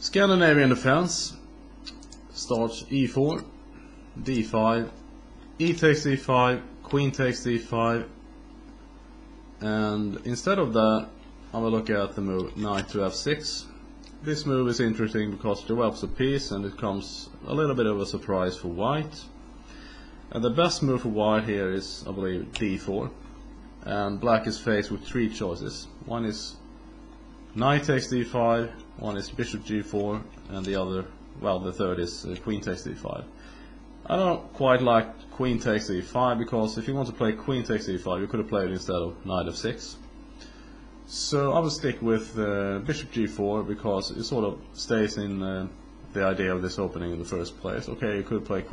Scandinavian defense starts e4, d5, e takes d5, queen takes d5, and instead of that I will look at the move knight to f6. This move is interesting because it develops a piece and it comes a little bit of a surprise for white. And the best move for white here is, I believe, d4, and black is faced with three choices. One is knight takes d5, one is bishop g4, and the third is queen takes d5. I don't quite like queen takes d5 because if you want to play queen takes d5 you could have played it instead of knight f6. So I will stick with bishop g4 because it sort of stays in the idea of this opening in the first place. Okay, you could play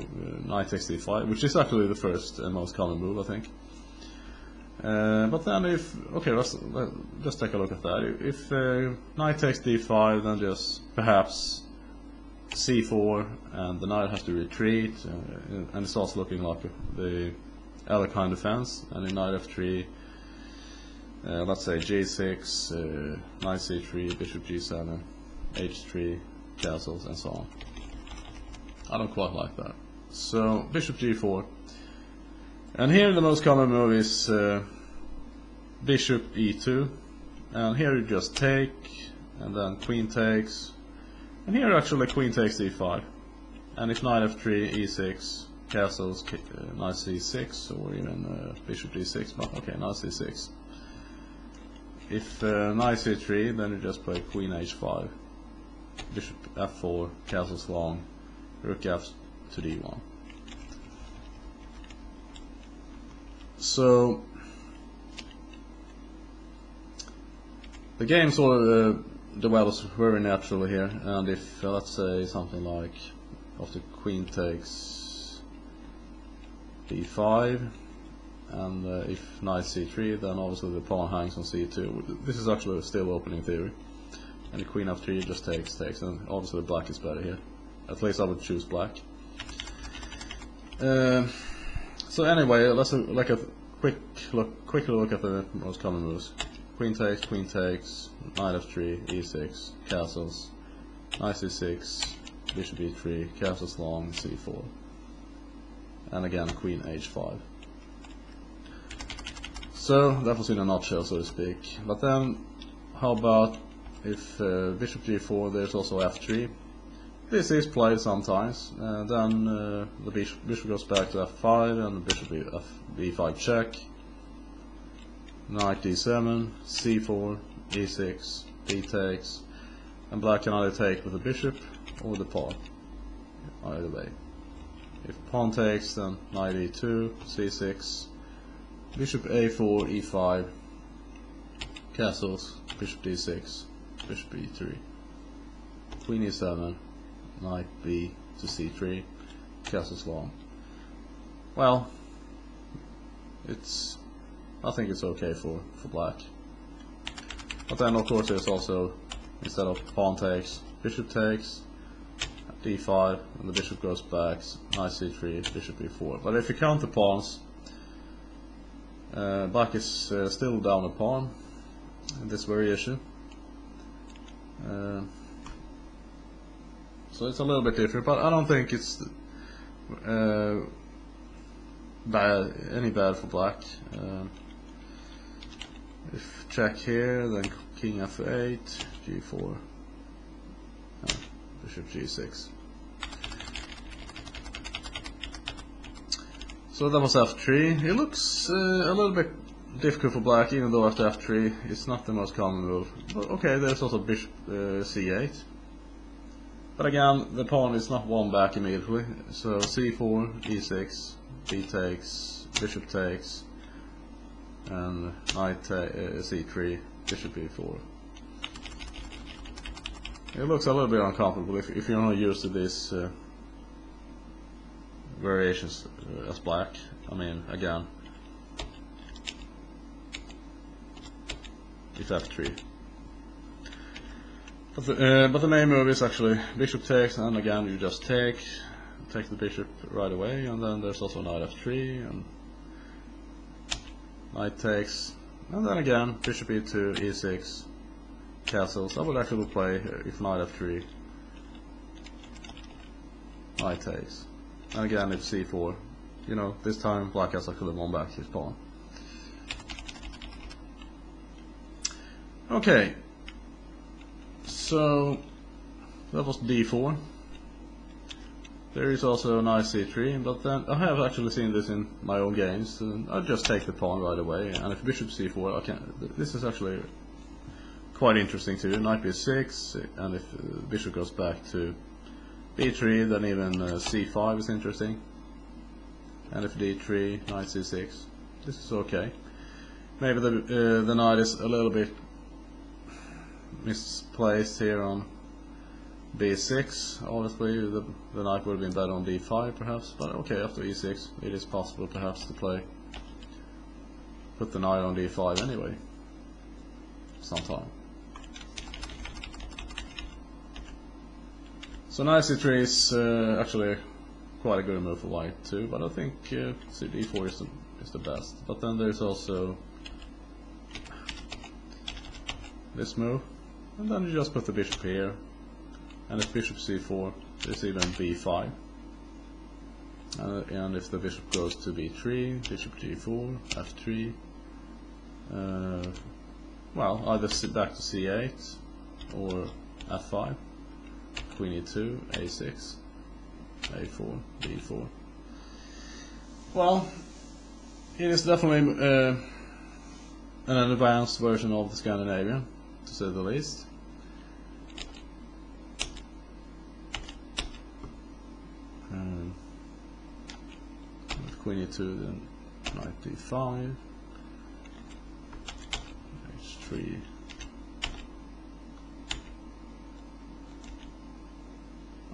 knight takes d5, which is actually the first and most common move, I think. But then let's take a look at that. If knight takes d5, then just perhaps c4, and the knight has to retreat, and it starts looking like the other kind of defense. And in knight f3, let's say g6, knight c3, bishop g7, h3, castles, and so on. I don't quite like that. So bishop g4, and here the most common move is bishop e2, and here you just take, and then queen takes, and here actually queen takes d5, and if knight f3, e6, castles, knight c6, or even bishop d6, but okay, knight c6. If knight c3, then you just play queen h5, bishop f4, castles long, rook f to d1. So the game sort of develops very naturally here, and if let's say something like after queen takes d5, and if knight c3, then obviously the pawn hangs on c2. This is actually still opening theory, and the queen f3 just takes, and obviously black is better here. At least I would choose black. So anyway, let's like a quick look at the most common moves. Queen takes, knight f3, e6, castles, knight c6, bishop e3, castles long, c4, and again queen h5. So that was in a nutshell, so to speak. But then, how about if bishop g4, there's also f3. This is played sometimes. Then the bishop goes back to f5, and the bishop b5 check. Knight d7, c4, e6, d takes, and black can either take with the bishop or the pawn. Either way. If pawn takes, then knight e2, c6, bishop a4, e5, castles, bishop d6, bishop e3, queen e7, knight b to c3, castles long. Well, I think it's okay for black. But then of course there's also, instead of pawn takes, bishop takes, d5, and the bishop goes back, knight c3, bishop e4. But if you count the pawns, black is still down a pawn in this variation. So it's a little bit different, but I don't think it's any bad for black. If check here, then king f8, g4, bishop g6. So that was f3. It looks a little bit difficult for black, even though after f3 it's not the most common move. But okay, there's also bishop c8. But again, the pawn is not won back immediately. So c4, e6, b takes, bishop takes, and knight c3, bishop e4. It looks a little bit uncomfortable if you're not used to these variations as black. I mean, again, if f3. But the main move is actually bishop takes, and again you just take the bishop right away, and then there's also knight f3, and knight takes, and then again bishop e2, e6, castles. I would actually play if knight f3, knight takes. And again, if c4, you know, this time black has could have won back his pawn. Okay, so that was d4. There is also a nice c3, but then I have actually seen this in my own games. I'll just take the pawn right away, and if bishop c4, I can. This is actually quite interesting too. Knight b6, and if bishop goes back to b3, then even c5 is interesting. And if d3, knight c6, this is okay. Maybe the knight is a little bit misplaced here on b6. Obviously the knight would have been better on d5 perhaps, but okay, after e6 it is possible perhaps to put the knight on d5 anyway sometime. So knight c3 is actually quite a good move for white too, but I think d4 is the best. But then there's also this move, and then you just put the bishop here. And if bishop c4, there's even b5. And if the bishop goes to b3, bishop g4, f3, well, either back to c8 or f5, queen e2, a6, a4, b4. Well, it is definitely an advanced version of the Scandinavian, to say the least. With queen e2, then knight d5, h3.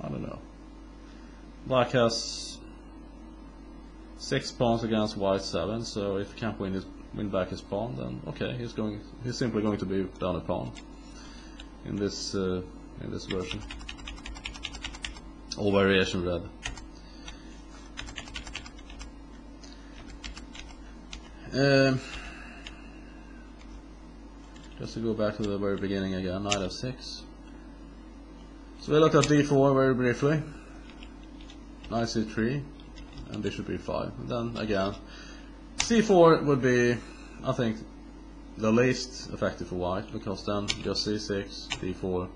I don't know. Black has 6 pawns against white 7, so if he can't win back his pawn, then okay, he's simply going to be down a pawn in this version. All variation red. Just to go back to the very beginning again, knight f6. So we looked at d4 very briefly, knight c3, and bishop e5. And then again, c4 would be, I think, the least effective for white, because then just c6, d4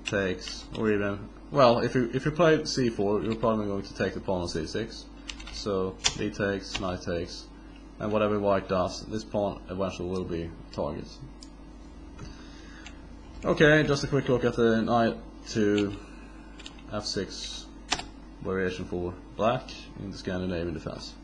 takes, or even, well, if you play c4, you're probably going to take the pawn on c6. So d takes, knight takes, and whatever white does, this pawn eventually will be target. Okay, just a quick look at the knight to f6 variation for black in the Scandinavian defense.